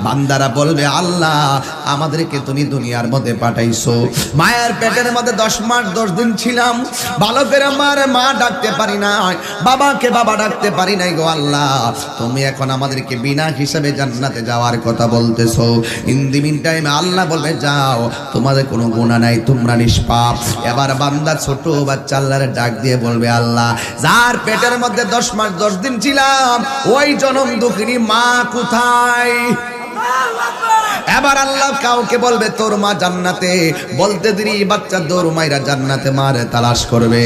বান্দারা বলবে আল্লাহ আমাদেরকে তুমি দুনিয়ার মধ্যে পাঠাইছো, মায়ের পেটের মধ্যে 10 মাস 10 দিন ছিলাম, ভালো করে আমার মা ডাকতে পারি নাই, বাবাকে বাবা ডাকতে পারি নাই গো আল্লাহ, তুমি এখন আমাদেরকে বিনা হিসাবে জান্নাতে যাওয়ার কথা বলতেছো। ইন দি মিন টাইমে আল্লাহ বলবে যাও, তোমাদের কোনো গুনাহ নাই, তোমরা নিষ্পাপ। এবার বান্দা ছোট বাচ্চা আল্লাহর ডাক দিয়ে বলবে আল্লাহ যার পেটের মধ্যে 10 মাস 10 দিন ছিলাম ওই জনম দুঃখিনী মা কোথায়? এবার আল্লাহ কাউকে বলবে তোর মা জান্নাতে, বলতে দেরি বাচ্চা দৌড় মাইরা জান্নাতে মারে তালাশ করবে,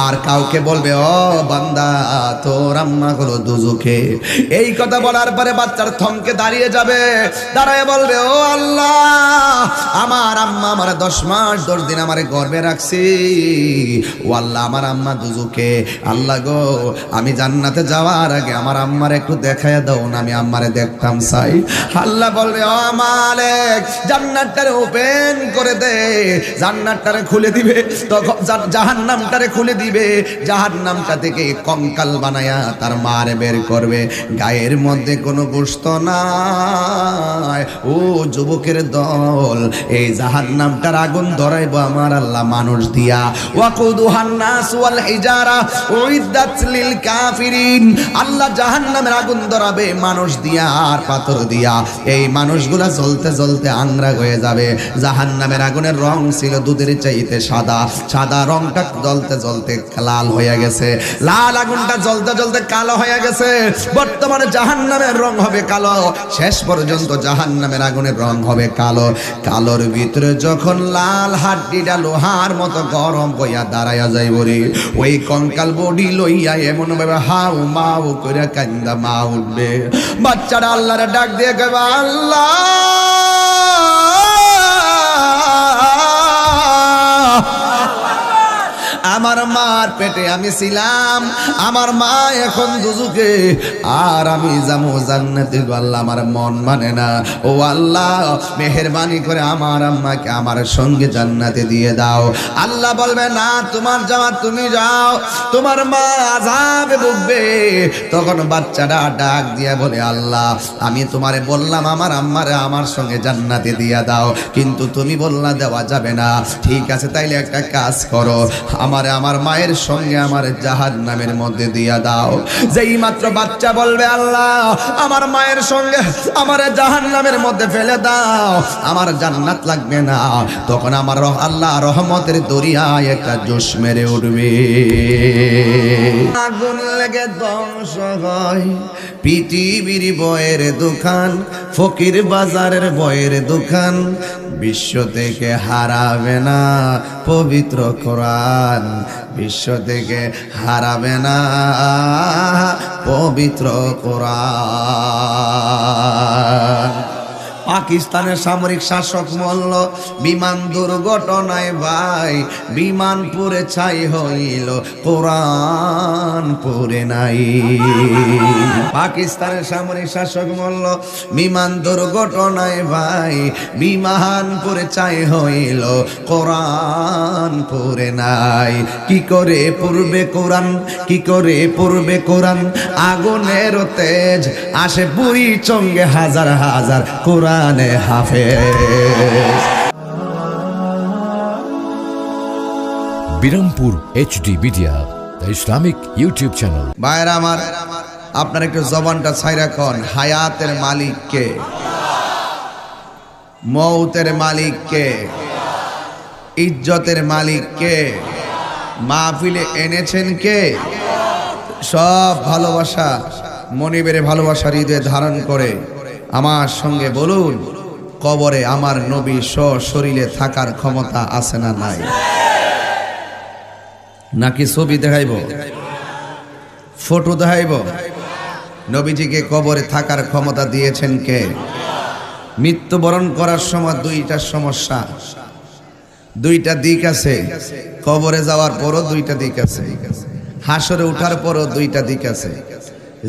আর কাউকে বলবে ও বান্দা তোর আম্মা হলো দুজকে। এই কথা বলার পরে বাচ্চার থমকে দাঁড়িয়ে যাবে, দাঁড়ায় বলবে ও আল্লাহ আমার আম্মা আমার 10 মাস 10 দিন আমার গর্ভে রাখছি, ও আল্লাহ আমার আম্মা দুজকে, আল্লাহ গো আমি জান্নাতে যাওয়ার আগে আমার আম্মার একটু দেখায় দাও না, আমি আম্মারে দেখতাম চাই। আল্লাহ বলবে ও মালিক জান্নাতটারে ওপেন করে দে, জান্নাতটারে খুলে দিবে, তখন জাহান্নামটারে খুলে দিবে, জাহান্নামটা থেকে কঙ্কাল বানায়া তার মারে বের করবে, গায়ের মধ্যে কোনো গোশত নাই। ও যুবকের দল এই জাহান্নামটার আগুন ধরাইব আমার আল্লাহ মানুষ দিয়া, ওয়াকুদুহান নাস ওয়াল হিজারা উইদ্দাত লিল কাফিরিন, আল্লাহ জাহান্নামের আগুন ধরাবে মানুষ দিয়া আর পাথর দিয়া, এই মানুষগুলা জ্বলতে জ্বলতে আংরা হয়ে যাবে। জাহান্নামের আগুনের রং ছিল দুধের চাইতে সাদা, সাদা রংটা জ্বলতে জ্বলতে লাল হয়ে গেছে, লাল আগুনটা জ্বলতে জ্বলতে কালো হয়ে গেছে, বর্তমানে জাহান্নামের রং হবে কালো, শেষ পর্যন্ত জাহান্নামের আগুনের রং হবে কালো। কালোর ভিতরে যখন লাল হাড্ডিটা লোহার মতো গরম হইয়া দাঁড়াইয়া যাইব রে, ওই কঙ্কাল বডি লইয়া এমন ভাবে হাউ মাউ করে কান্দা মা উঠবে, বাচ্চারা আল্লাহর ডাক দিয়ে কইবা আল্লাহ আমার মার পেটে আমি ছিলাম, আমার মা এখন দুজকে, আর আমি যাবো জান্নাতে, আল্লাহ আমার মন মানে না, ও আল্লাহ মেহেরবানি করে আমার আম্মাকে আমার সঙ্গে জান্নাতে দিয়ে দাও। আল্লাহ বলবে না তোমার যাওয়া তুমি যাও, তোমার মা আযাবে ভুগবে। তখন বাচ্চাটা ডাক দিয়া বলে আল্লাহ আমি তোমারে বললাম আমার আম্মারে আমার সঙ্গে জান্নাতে দিয়ে দাও, কিন্তু তুমি বললা দেওয়া যাবে না, ঠিক আছে তাইলে একটা কাজ করো, আমার মায়ের সঙ্গে আমার জাহান্নামের মধ্যে দিয়া দাও। যেই মাত্র বাচ্চা বলবে আল্লাহ আমার মায়ের সঙ্গে আমার জাহান্নামের মধ্যে ফেলে দাও, আমার জান্নাত লাগবে না, তখন আমার আল্লাহ রহমতের দরিয়ায় একটা জোশ মেরে উঠবে, আগুন লেগে ধ্বংস হয় পৃথিবীর বয়ের দোকান, ফকির বাজারের বয়ের দোকান, বিশ্ব থেকে হারাবে না পবিত্র কোরআন, বিশ্ব থেকে হারাবে না পবিত্র কোরআন। পাকিস্তানের সামরিক শাসক মল্ল বিমান দুর্ঘটনায় ভাই, বিমান পুড়ে ছাই হইল কোরআন পুড়ে নাই। পাকিস্তানের সামরিক শাসক মল্ল বিমান দুর্ঘটনায় ভাই, বিমান পুড়ে ছাই হইল কোরআন পুড়ে নাই। কি করে পড়বে কোরআন, কি করে পড়বে কোরআন, আগুনের তেজ আসে বুড়ি চঙ্গে হাজার হাজার কোরআন হাফেজ। Birampur HD media, the Islamic YouTube channel. ভাইরা আমার আপনার একটু জবানটা ছাইরা কোন, হায়াতের মালিক কে? মৌতের মালিক কে? ইজ্জতের মালিক কে? মাহফিলে এনেছেন কে? সব ভালোবাসা মনিবের ভালোবাসার হৃদয়ে ধারণ করে আমার সঙ্গে বলুন, কবরে আমার নবী সশরীরে থাকার ক্ষমতা আছে না নাই? নাকি ছবি দেখাইব, ফটো দেখাইব? নবীজিকে কবরে থাকার ক্ষমতা দিয়েছেন কে? মৃত্যুবরণ করার সময় দুইটা সমস্যা, দুইটা দিক আছে, কবরে যাওয়ার পরও দুইটা দিক আছে, হাসরে উঠার পরও দুইটা দিক আছে।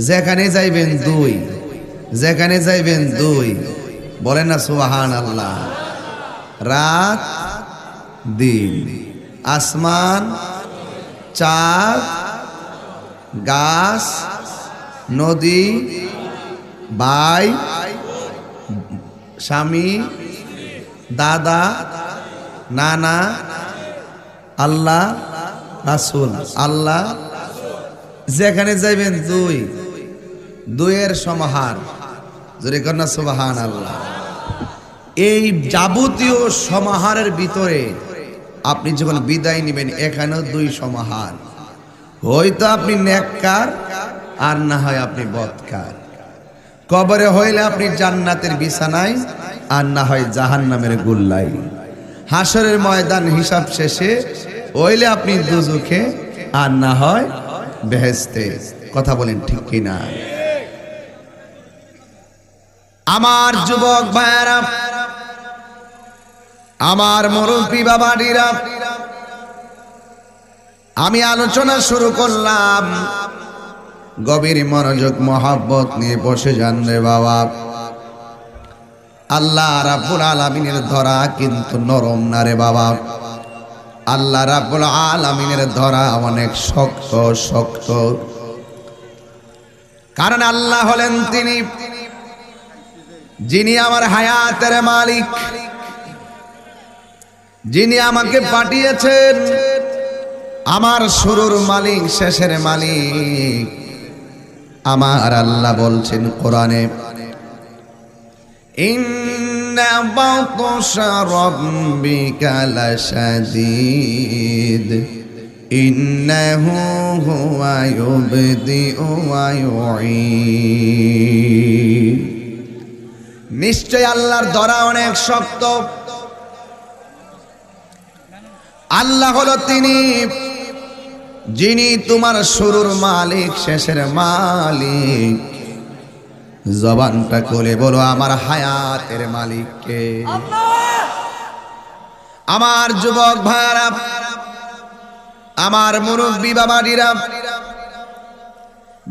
যেখানে যাইবেন দুই, যেখানে যাইবেন দুই, বলেন না সুবহানাল্লাহ। রাত দিন, আসমান চাঁদ, গাছ নদী, ভাই স্বামী, দাদা, নানা, আল্লাহ, রাসূল। আল্লাহ যেখানে যাইবেন দুইয়ের সমাহার, জোরে কর না সুবহানাল্লাহ। এই যাবতীয় সমাহারের ভিতরে আপনি যখন বিদায় নেবেন এখানেও দুই সমাহার, হয়তো আপনি নেককার আর না হয় আপনি বদকার। কবরে হইলে আপনি জান্নাতের বিছানায় আর না হয় জাহান্নামের গুল্লাই। হাসরের ময়দান হিসাব শেষে হইলে আপনি দুজখে আর না হয় বেহেশতে। কথা বলেন ঠিক কিনা? আমার যুবক ভাইরা, আমার মুরব্বী বাবাডিরা, আমি আলোচনা শুরু করলাম, গভীর মনোযোগ মহব্বত নিয়ে বসে যান রে বাবা। আল্লাহ রাব্বুল আলামিনের ধরা কিন্তু নরম না রে বাবা। আল্লাহ রাব্বুল আলামিনের ধরা অনেক শক্ত শক্ত। কারণ আল্লাহ হলেন তিনি যিনি আমার হায়াতের মালিক, যিনি আমাকে পাঠিয়েছেন, আমার শুরুর মালিক, শেষের মালিক। আমার আল্লাহ বলছেন কোরআনে, ইন্না বাতশা রাব্বিকা লাশাদীদ ইন্নাহু হুয়া ইউবদিউ ওয়া ইউঈদ। নিশ্চয় আল্লাহর ধরা অনেক শক্ত। আল্লাহ হলো তিনি যিনি তোমার শুরুর মালিক, শেষের মালিক। জবানটা খুলে বলো, আমার হায়াতের মালিক কে? আমার যুবক ভাইরা, আমার মুরব্বী বাবাডিরা,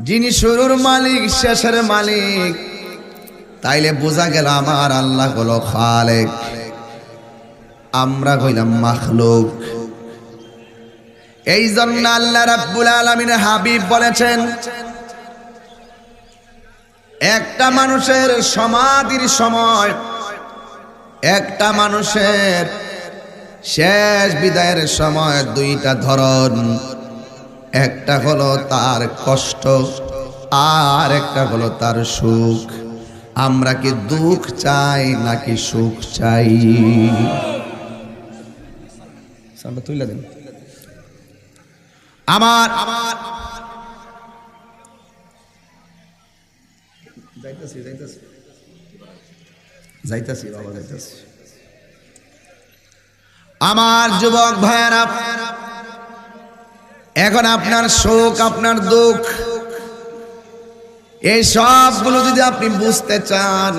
যিনি শুরুর মালিক, শেষের মালিক, তাইলে বোঝা গেল আমার আল্লাহ হলো খালেক, আমরা হইলাম মাখলুক। এই জন্য আল্লাহ রাব্বুল আলামিন হাবিব বলেছেন, একটা মানুষের সমাধির সময়, একটা মানুষের শেষ বিদায়ের সময় দুইটা ধরন। একটা হলো তার কষ্ট, আর একটা হলো তার সুখ। আমরা কি দুঃখ চাই নাকি সুখ চাই? তুইলা দেন। আমার যাইতাছি বাবা, যাইতাছি। আমার যুবক ভাইয়েরা, এখন আপনার সুখ, আপনার দুঃখ, এই সবগুলো যদি আপনি বুঝতে চান,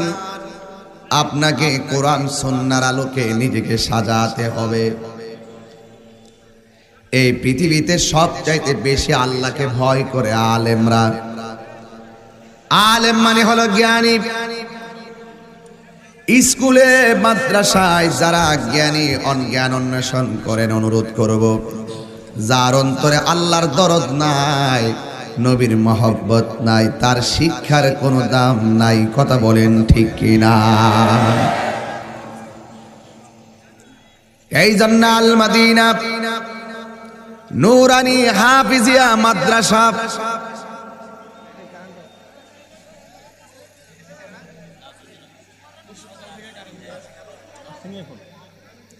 আপনাকে কোরআন সুন্নাহর আলোকে নিজেকে সাজাতে হবে। এই পৃথিবীতে সবচাইতে বেশি আল্লাহকে ভয় করে আলেমরা। আলেম মানে হলো জ্ঞানী। স্কুলে মাদ্রাসায় যারা জ্ঞানী অজ্ঞান অন্বেষণ করেন, অনুরোধ করব, যার অন্তরে আল্লাহর দরদ নাই, নবীর মহব্বত নাই, তার শিক্ষার কোনো দাম নাই। কথা বলেন ঠিক কিনা? এই জন্য আল মাদিনা নুরানি হাফিজিয়া মাদ্রাসা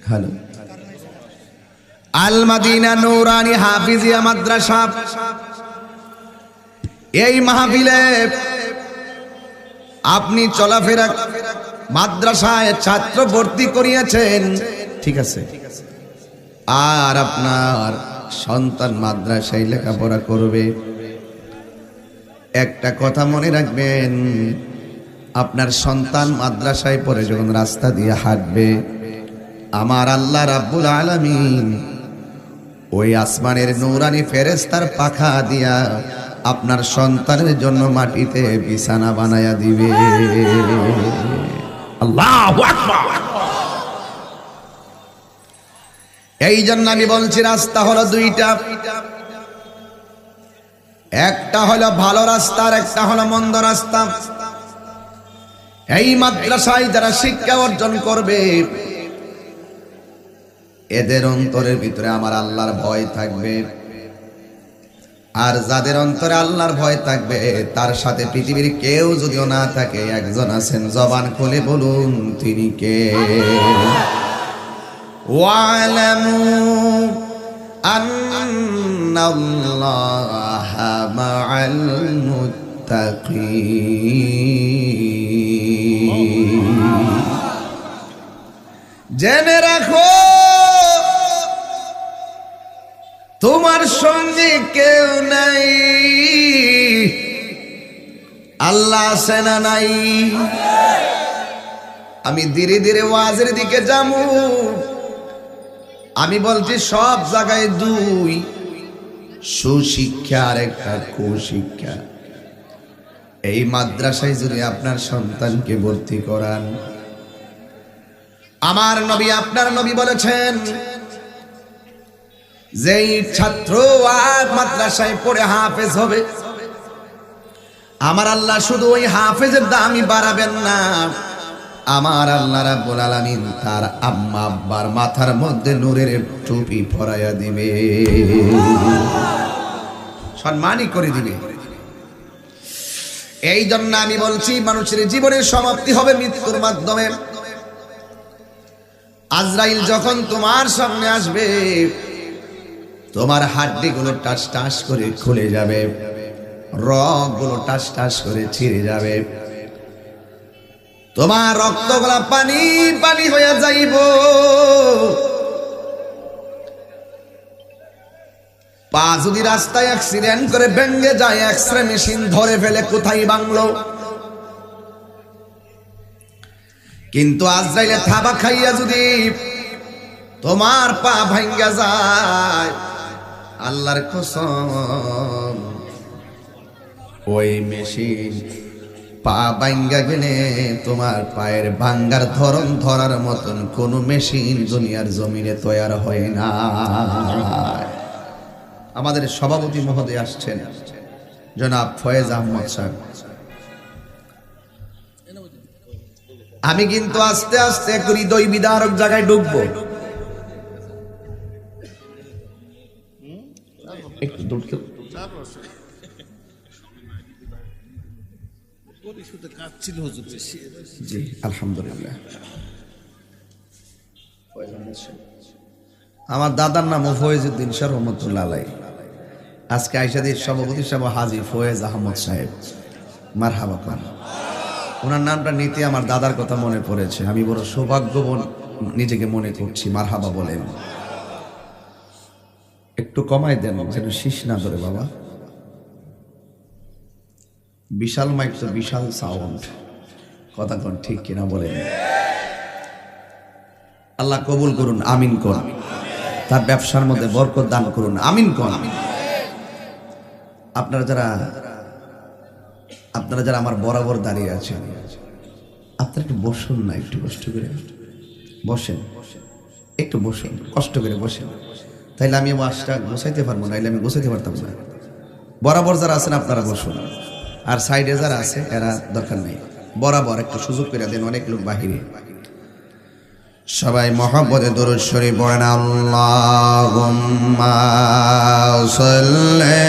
হ্যালো আল মাদিনা নুরানি হাফিজিয়া মাদ্রাসা, এই মাহফিলে আপনি চলাফেরা, মাদ্রাসায় ছাত্র ভর্তি করিয়েছেন, ঠিক আছে, আর আপনার সন্তান মাদ্রাসায় লেখাপড়া করবে। একটা কথা মনে রাখবেন, আপনার সন্তান মাদ্রাসায় পড়ে যখন রাস্তা দিয়ে হাঁটবে, আমার আল্লাহ রাব্বুল আলামিন ওই আসমানের নূরানি ফেরেশতার পাখা দিয়া আপনার সন্তানের জন্য মাটিতে বিছানা বানায়া দিবে। আল্লাহু আকবার। এই জন্য আমি বলছি, রাস্তা হলো দুইটা, একটা হলো ভালো রাস্তা আর একটা হলো মন্দ রাস্তা। এই মাদ্রাসায় যারা শিক্ষা অর্জন করবে এদের অন্তরের ভিতরে আমার আল্লাহর ভয় থাকবে। আর যাদের অন্তরে আল্লাহর ভয় থাকবে তার সাথে পৃথিবীর কেউ যদিও না থাকে, একজন আছেন, জবান খুলে বলুন তিনি কে? ওয়ালামু আন্নাল্লাহা মাআল মুত্তাকিন। জেনে রাখো তোমার সঙ্গে কেউ নাই, আল্লাহ আছে না নাই? আমি ধীরে ধীরে ওয়াজের দিকে যাবো। আমি বলছি সব জায়গায় দুই, সুশিক্ষা আর একটা কুশিক্ষা। এই মাদ্রাসায় যদি আপনার সন্তানকে ভর্তি করান, আমার নবী আপনার নবী বলেছেন যেই ছাত্র আর মাদ্রাসায় পড়ে হাফেজ হবে, আমার আল্লাহ শুধু ওই হাফেজের দামই বাড়াবেন না, আমার আল্লাহ রাব্বুল আলামিন তার আম্মা আব্বার মাথার মধ্যে নূরের টুপি পরাইয়া দিবে, সম্মানই করে দিবে। এই জন্য আমি বলছি মানুষের জীবনের সমাপ্তি হবে মৃত্যুর মাধ্যমে। আজরাইল যখন তোমার সামনে আসবে, তোমার হাড্ডিগুলো টাস টাস করে খুলে যাবে, রগগুলো টাস টাস করে ছিঁড়ে যাবে, তোমার রক্তগুলা পানি পানি হয়ে যাইব। পা যদি রাস্তায় অ্যাক্সিডেন্ট করে ভেঙে যায়, এক্সরে মেশিন ধরে ফেলে কোথায় ভাঙলো, কিন্তু আজরাইলে থাবা খাইয়া যদি তোমার পা ভাঙ্গা যায়, আল্লাহর কসম ওই মেশিন পা ভাঙ্গা গেলে তোমার পায়ের ভাঙ্গার ধরন ধরার মতন কোন মেশিন দুনিয়ার জমিনে তৈরি হয় না। আমাদের সভাপতি মহোদয় আসছেন, জনাব ফয়েজ আহমদ সাহেব। আমি কিন্তু আস্তে আস্তে একটু হৃদয় বিদারক জায়গায় ঢুকবো, একটু ঢুকতে জি আলহামদুলিল্লাহ। আমার দাদার নাম ফয়েজউদ্দিন শাহ রহমতুল্লাহ আলাইহি। আজকে আইসাদের সভাপতি সাহেব হাজী ফয়েজ আহমদ সাহেব, মারহাবা খান। ওনার নামটা নিতে আমার দাদার কথা মনে পড়েছে, আমি বড় সৌভাগ্যবান নিজেকে মনে করছি। মারহাবা বলেন, একটু কমাই দেন যেন শীষ না ধরে বাবা। বিশাল মাইক তো বিশাল সাউন্ড, কথা কোন ঠিক কিনা বলেন? আল্লাহ কবুল করুন, আমিন কোন। তার ব্যবসার মধ্যে বরকত দান করুন, আমিন কোন। আপনারা যারা আমার বরাবর দাঁড়িয়ে আছেন, আপনারা একটু বসুন না, একটু কষ্ট করে বসেন, একটু বসুন, কষ্ট করে বসেন, তাইলে আমি ওয়াজটা গোছাইতে পারবো না, আমি গোছাইতে পারতাম না। বরাবর যারা আছেন আপনারা বসুন, আর সাইডে যারা আছে এরা দরকার নেই, বরাবর একটু সুযোগ করে দেন, অনেক লোক বাহিরে। সবাই মহব্বতে দরুদ শরীফ পড়েন, আল্লাহুম্মা সাল্লি।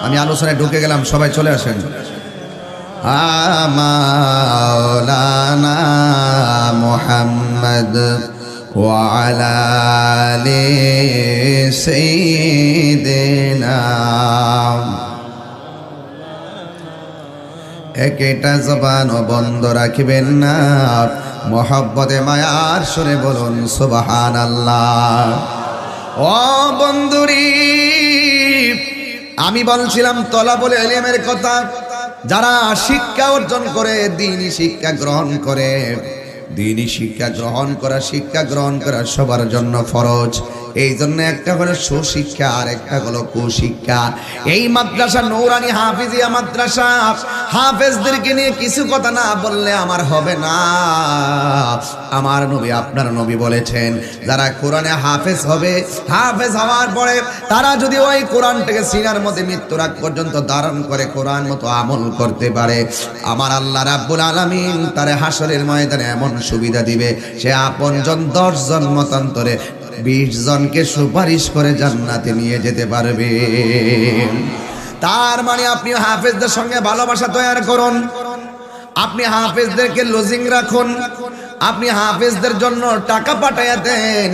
আমি আলোচনায় ঢুকে গেলাম, সবাই চলে আসেন। মাওলানা মুহাম্মদ ওয়া আলা আলি সাইয়্যিদিনা। একটা জবানও বন্ধ রাখবেন না, মহব্বতে মায়ার সুরে বলুন সুবহানাল্লাহ। ও বন্ধুরি, আমি বলছিলাম তলাবুল ইলমের কথা। যারা শিক্ষা অর্জন করে, দ্বীনি শিক্ষা গ্রহণ করে, দ্বীনি শিক্ষা গ্রহণ করা সবার জন্য ফরজ। এই জন্য একটা হলো সুশিক্ষা আর একটা হলো কুশিক্ষা। এই মাদ্রাসা নূরানী হাফিজিয়া মাদ্রাসা, হাফেজদেরকে নিয়ে কিছু কথা না বললে আমার হবে না। আমার নবী আপনার নবী বলেছেন, যারা কোরআনে হাফেজ হবে, হাফেজ হওয়ার পরে তারা যদি ওই কোরআনটাকে সিনার মধ্যে মৃত্যুর আগ পর্যন্ত ধারণ করে কোরআন মতো আমল করতে পারে, আমার আল্লাহ রাব্বুল আলামিন তার হাসরের ময়দানে এমন সুবিধা দিবে, সে আপনজন 10 জন মতান্তরে 20 জনকে সুপারিশ করে জান্নাতে নিয়ে যেতে পারবে। তার মানে আপনি হাফেজদের সঙ্গে ভালোবাসা তৈরি করুন, আপনি হাফেজদেরকে লজিং রাখুন, আপনি হাফেজদের জন্য টাকা পাঠাইয়া দেন।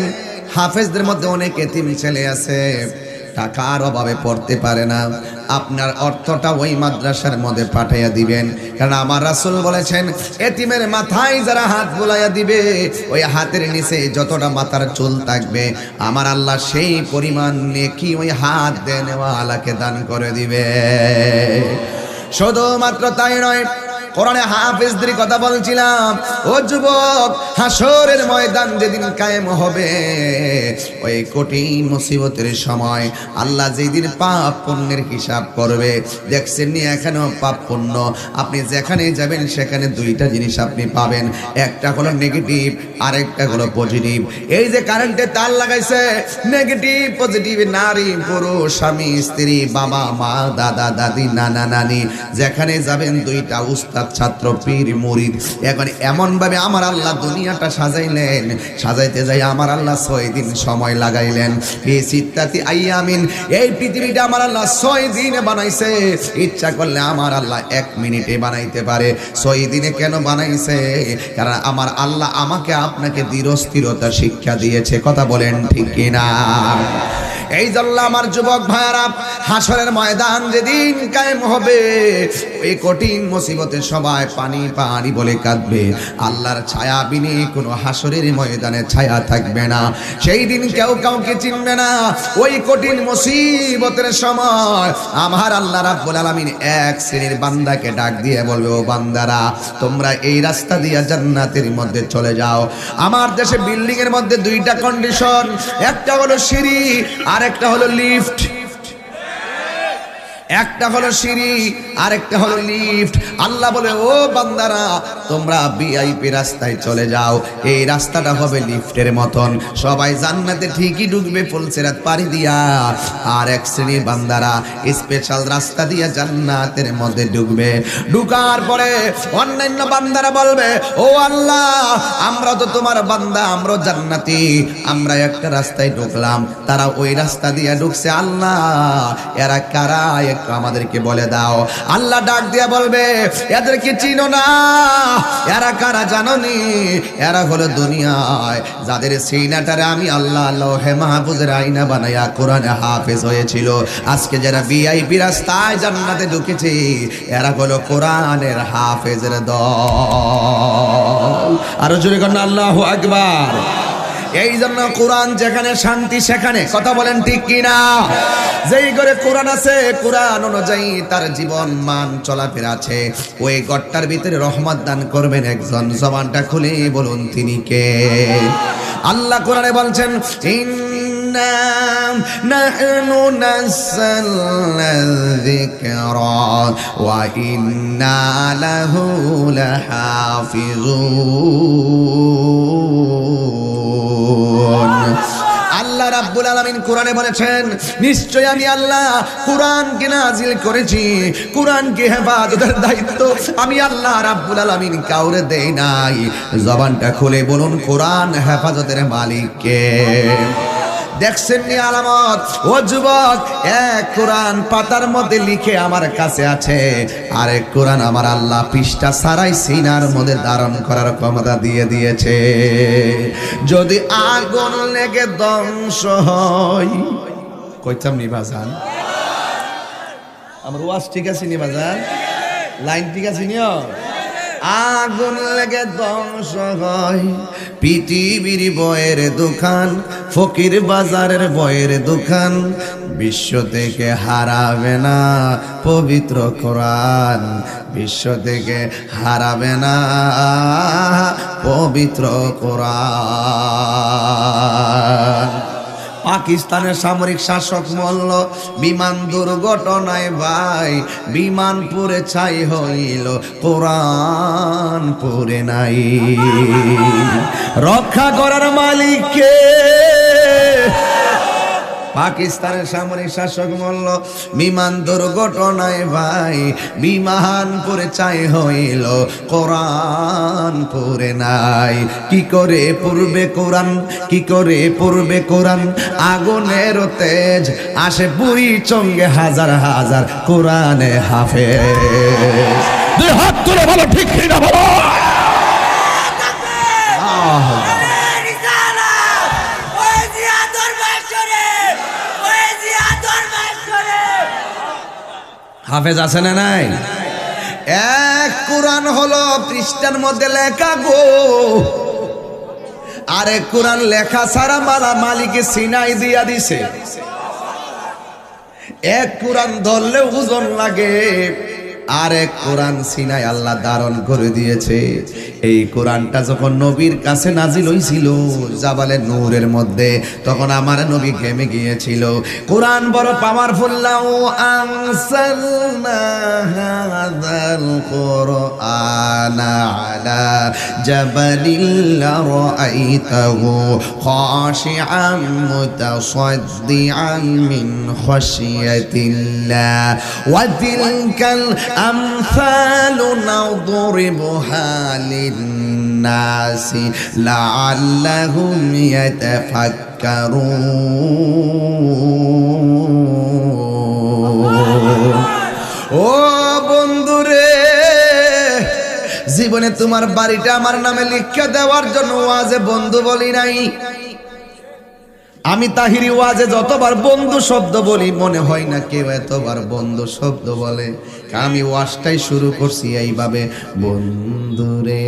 হাফেজদের মধ্যে অনেক এতিম ছেলে আছে, টাকার অভাবে পড়তে পারে না, আপনার অর্থটা ওই মাদ্রাসার মধ্যে পাঠাইয়া দিবেন। কারণ আমার রাসূল বলেছেন, এতিমের মাথায় যারা হাত বুলাইয়া দিবে, ওই হাতের নিচে যতটা মাথার চুল থাকবে, আমার আল্লাহ সেই পরিমাণ নেকি ওই হাত দেনেওয়ালাকে দান করে দিবে। শুধুমাত্র তাই নয়, কোরআনে হাফেজদের কথা বলছিলাম। ও যুবক, হাসরের ময়দান যেদিন কায়েম হবে, ওই কঠিন মুসিবতের সময় আল্লাহ যেদিন পাপ পুণ্যের হিসাব করবে, দেখছেন নি এখানেও পাপ পুণ্য, আপনি যেখানে যাবেন সেখানে দুইটা জিনিস আপনি পাবেন, একটা হলো নেগেটিভ আর একটা হলো পজিটিভ। এই যে কারেন্টে তার লাগাইছে, নেগেটিভ পজিটিভ, নারী পুরুষ, স্বামী স্ত্রী, বাবা মা, দাদা দাদি, নানা নানি, যেখানে যাবেন দুইটা উস্তাদ ছাত্র, পীর মুরিদ। এখন এমন ভাবে আমার আল্লাহ দুনিয়াটা সাজাইলেন, সাজাইতে যাই আমার আল্লাহ 6 দিন সময় লাগাইলেন। আইয়ামিন, এই পৃথিবীটা আমার আল্লাহ 6 দিনে বানাইছে, ইচ্ছা করলে আমার আল্লাহ 1 মিনিটে বানাইতে পারে। 6 দিনে কেন বানাইছে? কারণ আমার আল্লাহ আমাকে আপনাকে ধীরস্থিরতা শিক্ষা দিয়েছে। কথা বলেন ঠিক কিনা? এই জন্য আমার যুবক ভাইরা, হাসরের ময়দান যেদিন কায়েম হবে, এই কঠিন মুসিবতে সবাই পানি পানি বলে কাঁদবে, আল্লাহর ছায়া বিনে কোনো হাসরের ময়দানে ছায়া থাকবে না। সেই দিন কেউ কাউকে চিনবে না। ওই কঠিন মুসিবতের সময় আমার আল্লাহ রাব্বুল আলামিন এক শ্রেণীর বান্দাকে ডাক দিয়ে বলবে, ও বান্দারা, তোমরা এই রাস্তা দিয়ে জান্নাতের মধ্যে চলে যাও। আমার দেশে বিল্ডিং এর মধ্যে 2টা কন্ডিশন, একটা হলো সিঁড়ি আর একটা হলো লিফট। একটা হলো সিঁড়ি আর একটা হলো লিফট। আল্লাহ বলে, ও বান্দারা, তোমরা ভিআইপি রাস্তায় চলে যাও, এই রাস্তাটা হবে লিফটের মতন, সবাই জান্নাতে ঠিকই ঢুকবে ফুলসিরাত পাড়ি দিয়া। আর এক শ্রেণীর বান্দারা স্পেশাল রাস্তা দিয়ে জান্নাতের মধ্যে ঢুকবে। ঢুকার পরে অন্যান্য বান্দারা বলবে, ও আল্লাহ, আমরা তো তোমার বান্দা, আমরা জান্নাতি, আমরা একটা রাস্তায় ঢুকলাম, তারা ওই রাস্তা দিয়ে ঢুকছে, আল্লাহ এরা কারা একটু আমাদেরকে বলে দাও। আল্লাহ ডাক দিয়া বলবে, এদেরকে চিনো না? এরা কারা জানোনি? এরা হলো দুনিয়ায় যাদের সিনাটারে আমি আল্লাহ লৌহে মাহফুজের আয়না বানাইয়া কোরআনে হাফেজ হয়েছিল, আজকে যারা ভিআইপি রাস্তায় জান্নাতে ঢুকেছে, এরা হলো কোরআনের হাফেজের দল। আরো জোরে করেন আল্লাহু আকবার। এই জন্য কোরআন যেখানে শান্তি সেখানে, কথা বলেন ঠিক কিনা? যেই ঘরে কোরআন আছে, কোরআন অনুযায়ী তার জীবন মান চলাফেরা আছে, ওই ঘরটার ভিতরে রহমত দান করবেন একজন। জবানটা খুলে বলুন তিনি কে? আল্লাহ কোরআনে বলছেন, ইন্না নাহনু নাযালনা যিকরা ওয়া ইন্না লাহু লাহাফিজুন। আল্লাহ রাব্বুল আলামিন কোরআনে বলেছেন, নিশ্চয় আমি আল্লাহ কোরআনকে নাজিল করেছি, কোরআনকে হেফাজতের দায়িত্ব আমি আল্লাহ রাব্বুল আলামিন কাউরে দেই নাই। জবানটা খুলে বলুন, কোরআন হেফাজতের মালিক কে? দেখছেন নি আলামত? ও যুবক, এক কোরআন পাতার মধ্যে লিখে আমার কাছে আছে, আরেক কোরআন আমার আল্লাহ পৃষ্ঠা ছাড়াই সিনার মধ্যে ধারণ করার ক্ষমতা দিয়ে দিয়েছে। যদি আগুন লেগে ধ্বংস হয়, কইতাম নি বাজান? আমার ওয়াজ ঠিক আছে নি বাজান? লাইন ঠিক আছে নিও? আগুন লেগে ধ্বংস হয় পৃথিবীর বয়ের দোকান, ফকির বাজারের বয়ের দোকান, বিশ্ব থেকে হারাবে না পবিত্র কোরআন, বিশ্ব থেকে হারাবে না পবিত্র কোরআন। পাকিস্তানের সামরিক শাসক মল্ল বিমান দুর্ঘটনায় ভাই বিমান পুড়ে ছাই হইল, কোরআন পুড়ে নাই। রক্ষা করার মালিক কে? পাকিস্তানের সামরিক শাসক বলল বিমান দুর্ঘটনায় ভাই বিমান পুড়ে ছাই হইল, কোরআন পুড়ে নাই। কি করে পূর্বে কোরআন, কি করে পূর্বে কোরআন? আগুনের তেজ আসে বুড়ি চঙ্গে হাজার হাজার কোরআনে হাফেজ। দুই হাত তুলে বলো ঠিক কিনা বলো। হাফেজ আছে না নাই? এক কোরআন হলো পৃষ্ঠার মধ্যে লেখা গো, আরেক কোরআন লেখা ছাড়া মালা মালিকে সিনাই দিয়া দিছে। এক কোরআন ধরলে ওজন লাগে, আরেক কোরআন সিনাই আল্লাহ ধারণ করে দিয়েছে। এই কোরআনটা যখন নবীর কাছে নাজিল হইছিল জাবালে নূরের মধ্যে, তখন আমার নবী ঘেমে গিয়েছিল। কোরআন বড় পাওয়ারফুল। লাউ আনসালনা হাযাল কুরআনা আলা জাবালিন লারাআইতাহু খাশিআন মুতাসাদ্দিআন মিন খাশিয়াতিল্লাহ ওয়া তিলকাল আমসালু নাদরিবুহা লিন্নাসি লাআল্লাহুম ইয়াতাফাক্কারুন। ও বন্ধুরে, জীবনে তোমার বাড়িটা আমার নামে লিখে দেওয়ার জন্য ওয়াজে বন্ধু বলি নাই। আমি তাহিরি ওয়াজে যতবার বন্ধু শব্দ বলি মনে হয় না কেউ এতবার বন্ধু শব্দ বলে। আমি ওয়াজটাই শুরু করছি এইভাবে, বন্ধুরে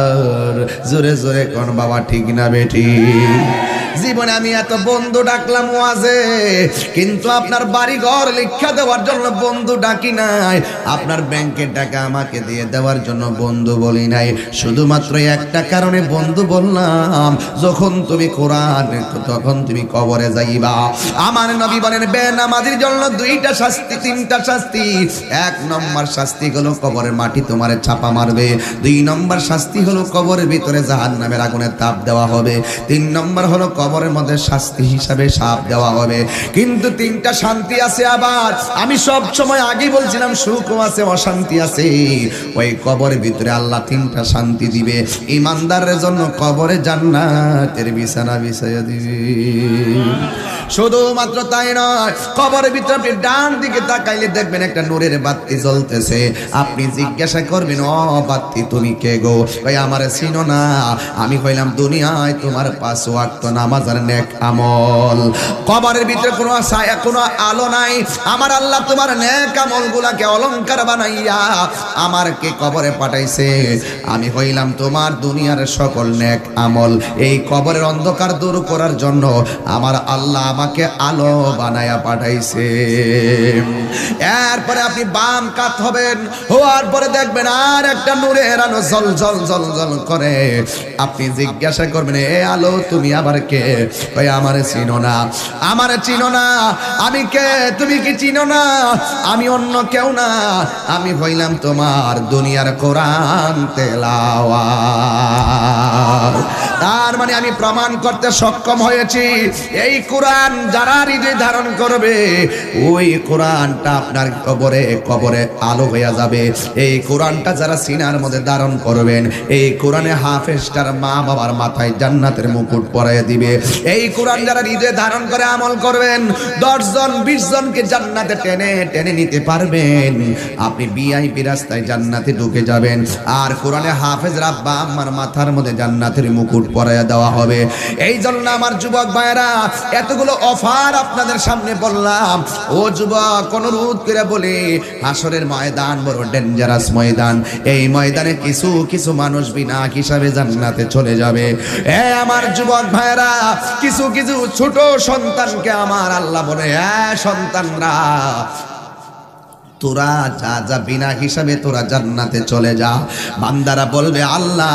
আমার। জোরে জোরে কোন বাবা ঠিক না বেটি? জীবনে আমি এত বন্ধু ডাকলাম ওয়াজে, কিন্তু আপনার বাড়ি ঘর লিখা দেওয়ার জন্য বন্ধু ডাকি নাই, আপনার ব্যাংকের টাকা আমাকে দিয়ে দেওয়ার জন্য বন্ধু বলি নাই। শুধুমাত্র একটা কারণে বন্ধু বললাম, যখন তুমি কোরআন তখন তুমি কবরে যাইবা। আমার নবী বলেন বেনামাজির জন্য দুইটা শাস্তি, তিনটা শাস্তি। এক নম্বর শাস্তি হলো কবরের মাটি তোমার ছাপা মারবে। দুই নম্বর শাস্তি হলো কবরের ভিতরে জাহান্নামের আগুনের তাপ দেওয়া হবে। তিন নম্বর হলো কবরের মধ্যে শাস্তি হিসাবে সাপ দেওয়া হবে। কিন্তু তিনটা শান্তি আছে। আবার আমি সব সময় আগে বলছিলাম সুখও আছে, অশান্তি আছে। ওই কবরের ভিতরে আল্লাহ তিনটা শান্তি দিবে। ইমানদারের জন্য কবরে জান্নাতের বিছানা বিছাইয়া দিবে। শুধুমাত্র তাই নয়, কবরের ভিতরে আপনি ডান দিকে তাকাইলে দেখবেন একটা নূরের বাতি জ্বলতেছে। আপনি জিজ্ঞাসা করবেন, ও বাতি তুমি কে গো? ভাই আমার চিনো না? আমি কইলাম দুনিয়ায় তোমার 5 ওয়াক্ত নামাজ আর নেক আমল। কবরের ভিতরে কোনো ছায়া, কোনো আলো নাই। আমার আল্লাহ তোমার নেক আমলগুলাকে অলংকার বানাইয়া আমারকে কবরে পাঠাইছে। আমি হইলাম তোমার দুনিয়ার সকল নেক আমল। এই কবরের অন্ধকার দূর করার জন্য আমার আল্লাহ আমাকে আলো বানায়া পাঠাইছে। এরপরে আপনি বাম কাত হবেন, হওয়ার পরে দেখবেন আর একটা নূরের আলো জল জল জল জল করে। আপনি জিজ্ঞাসা করবেন, এ আলো তুমি আবার কে? ভাই আমার চিনো না, আমার চিনো না। আমি কে? তুমি কি চিনো না? আমি অন্য কেউ না, আমি হইলাম তোমার দুনিয়ার কোরআন তেলাওয়াত। তার মানে আমি প্রমাণ করতে সক্ষম হয়েছি, এই কোরআন যারা হৃদয়ে ধারণ করবে ওই কোরআনটা আপনার কবরে কবরে আলো হয়ে যাবে। এই কোরআনটা যারা সিনার মধ্যে ধারণ করবেন, এই কোরআনে হাফেজটার মা বাবার মাথায় জান্নাতের মুকুট পরাইয়া দিবে। এই কোরআন যারা হৃদয়ে ধারণ করে আমল করবেন, 10 জন 20 জনকে জান্নাতে টেনে টেনে নিতে পারবেন। আপনি ভিআইপি রাস্তায় জান্নাতে ঢুকে যাবেন। আর কোরআনে হাফেজ রাব্বা আমার মাথার মধ্যে জান্নাতের মুকুট পরাইয়া দেওয়া হবে। এই জন্য আমার যুবক ভাইরা এতগুলো অফার আপনাদের সামনে বললাম। ও যুবক, অনুরোধ করে বলি, হাসরের ময়দান বড় ডেঞ্জারাস ময়দান। এই ময়দানে কিছু কিছু মানুষ বিনা হিসাবে জান্নাতে চলে যাবে। এ আমার যুবক ভাইরা, কিছু কিছু ছোট সন্তানকে আমার আল্লাহ বলে, সন্তানরা তোরা যা যা বিনা হিসাবে তোরা জান্নাতে চলে যা। বান্দারা বলবে আল্লাহ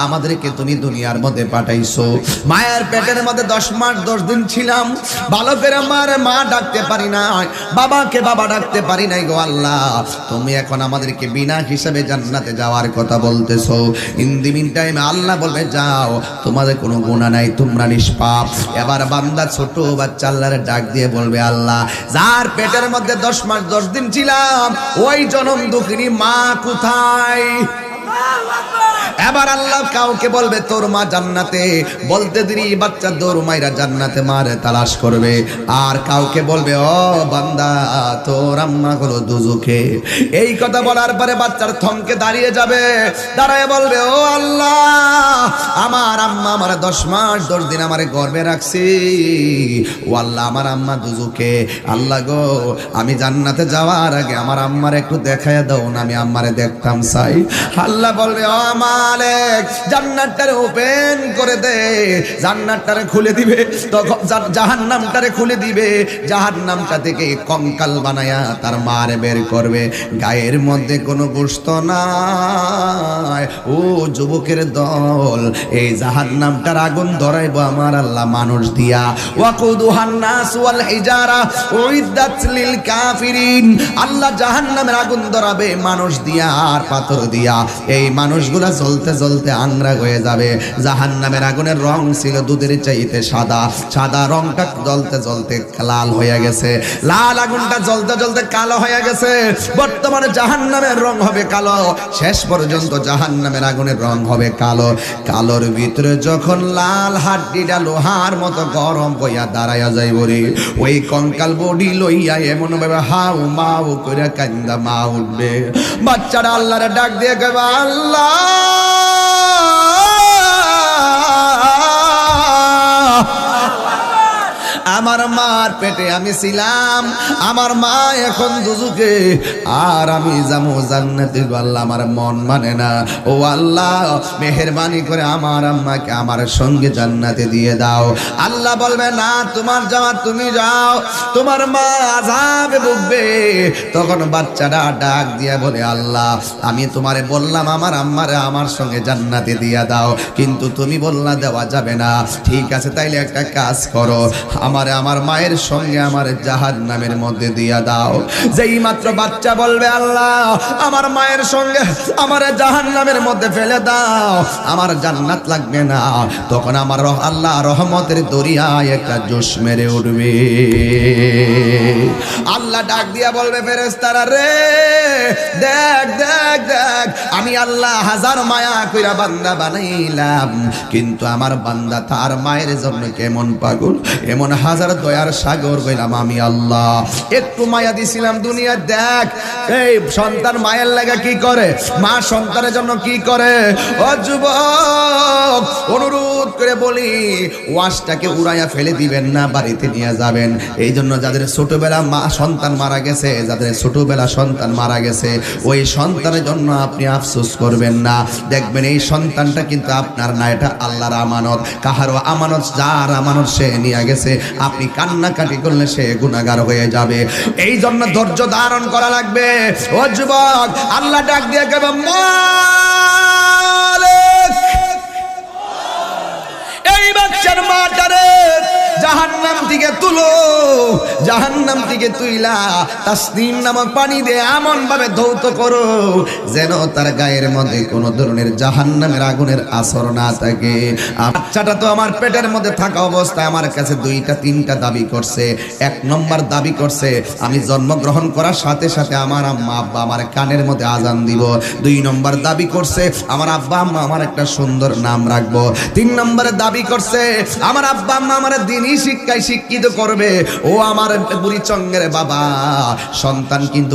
আমাদেরকে তুমি দুনিয়ার মধ্যে পাঠাইছো, মায়ের পেটের মধ্যে 10 মাস 10 দিন ছিলাম, ভালো করে আমার মা ডাকতে পারি নাই, বাবাকে বাবা ডাকতে পারি নাই গো আল্লাহ, তুমি এখন আমাদেরকে বিনা হিসাবে জান্নাতে যাওয়ার কথা বলতেছো। ইন দি মিন টাইমে আল্লাহ বলবে যাও, তোমাদের কোনো গুনাহ নাই, তোমরা নিষ্পাপ। এবার বান্দা ছোট বাচ্চা আল্লাহর ডাক দিয়ে বলবে আল্লাহ যার পেটের মধ্যে 10 মাস 10 দিন ছিলাম ওই জনম দুঃখিনী মা কোথায়? এবার আল্লাহ কাউকে বলবে তোর মা জান্নাতে, বলতে দেরি বাচ্চা দৌড় মাইরা জান্নাতে মারে তালাশ করবে। আর কাউকে বলবে ও বান্দা তোর আম্মা হলো দুজকে। এই কথা বলার পরে বাচ্চার থমকে দাঁড়িয়ে যাবে, দাঁড়ায় বলবে ও আল্লাহ আমার আম্মা আমার 10 মাস 10 দিন আমার গর্ভে রাখছি, ও আল্লাহ আমার আম্মা দুজকে। আল্লাহ গো আমি জান্নাতে যাওয়ার আগে আমার আম্মার একটু দেখায় দাও না, আমি আম্মারে দেখতাম চাই। আল্লাহ বলবে ও মালিক জান্নাতটারে ওপেন করে দে, জান্নাতটারে খুলে দিবে, তখন জাহান্নামটারে খুলে দিবে, জাহান্নামটা থেকে কঙ্কাল বানায়া তার মারে বের করবে, গায়ের মধ্যে কোনো গোশত নাই। ও যুবকের দল এই জাহান্নামটার আগুন ধরাইব আমার আল্লাহ মানুষ দিয়া। ওয়াকুদুহান নাস ওয়াল হিজারা উইদ্দাত লিল কাফিরিন। আল্লাহ জাহান্নামের আগুন ধরাবে মানুষ দিয়া আর পাথর দিয়া। এই মানুষগুলা জ্বলতে জ্বলতে আংরা হয়ে যাবে। জাহান্নামের আগুনের রং ছিল দুধের চাইতে সাদা, সাদা রংটা জ্বলতে জ্বলতে লাল হয়ে গেছে, লাল আগুনটা জ্বলতে জ্বলতে কালো হয়ে গেছে। বর্তমানে জাহান্নামের রং হবে কালো, শেষ পর্যন্ত জাহান্নামের আগুনের রং হবে কালো। কালোর ভিতরে যখন লাল হাড্ডিটা লোহার মতো গরম হইয়া দাঁড়াইয়া যাইব রে, ওই কঙ্কাল বডি লইয়া এমন ভাবে হাউ মাউ করে কান্দা মা উঠবে। বাচ্চারা আল্লাহরে ডাক দিয়ে কইবা আল্লাহ আমার মার পেটে আমি ছিলাম, আমার মা এখন দুজকে, আর আমি যাবো জান্নাতে। আল্লাহ আমার মন মানে না, ও আল্লাহ মেহেরবানি করে আমার আম্মাকে আমার সঙ্গে জান্নাতে দিয়ে দাও। আল্লাহ বলবে না তোমার যাওয়ার তুমি যাও, তোমার মা আযাবে ভুগবে। তখন বাচ্চাটা ডাক দিয়া বলে আল্লাহ আমি তোমারে বললাম আমার আম্মারে আমার সঙ্গে জান্নাতে দিয়ে দাও, কিন্তু তুমি বললা দেওয়া যাবে না। ঠিক আছে তাইলে একটা কাজ করো, আমার মায়ের সঙ্গে আমার জাহান্নামের মধ্যে দিয়া দাও। যেই মাত্র বাচ্চা বলবে আল্লাহ আমার মায়ের সঙ্গে আমার জাহান্নামের মধ্যে ফেলে দাও, আমার জান্নাত লাগবে না, তখন আমার আল্লাহ রহমতের দরিয়ায় একটা জোশ মেরে উঠবে। আল্লাহ ডাক দিয়া বলবে ফেরেশতারা রে দেখ দেখ দেখ, আমি আল্লাহ হাজার মায়া কইরা বান্দা বানাইলাম, কিন্তু আমার বান্দা তার মায়ের জন্য কেমন পাগল, এমন হাজার দয়ার সাগর কইলাম আমি আল্লাহ। একটু মায়া দিছিলাম দুনিয়া, দেখ এই সন্তান মায়ের লাগা কি করে, মা সন্তানের জন্য কি করে। ও যুবক অনুরোধ করে বলি ওয়াশটাকে উড়াইয়া ফেলে দিবেন না, বাড়িতে নিয়ে যাবেন। এই জন্য যাদের ছোটবেলা মা সন্তান মারা গেছে, যাদের ছোটবেলা সন্তান মারা গেছে, ওই সন্তানের জন্য আপনি আফসোস করবেন না। দেখবেন এই সন্তানটা কিন্তু আপনার না, এটা আল্লাহর আমানত। কাহারও আমানত, যার আমানত সে নিয়ে গেছে, আপনি কান্নাকাটি করলে সে গুনাহগার হয়ে যাবে। এই জন্য ধৈর্য ধারণ করা লাগবে। ও যুবক আল্লাহ ডাক দিয়ে কইবে মালিক এই বাচ্চার মাটারে জাহান্নাম থেকে তুলো, জাহান্নাম থেকে তুইলা তাসনিম নামক পানি দিয়ে এমন ভাবে ধৌত করো যেন তার গায়ের মধ্যে কোনো ধরনের জাহান্নামের আগুনের আসর না থাকে। বাচ্চাটা তো আমার পেটের মধ্যে থাকা অবস্থায় আমার কাছে 2টা 3টা দাবি করছে। 1 নম্বর দাবি করছে আমি জন্মগ্রহণ করার সাথে সাথে আমার আম্মা আব্বা আমার কানের মধ্যে আজান দিব। 2 নম্বর দাবি করছে আমার আব্বা আম্মা আমার একটা সুন্দর নাম রাখবো। 3 নম্বরে দাবি করছে আমার আব্বা আম্মা আমার দিনই শিক্ষায় শিক্ষিত করবে। ও আমার বুড়ি চঙ্গের বাবা, সন্তান কিন্তু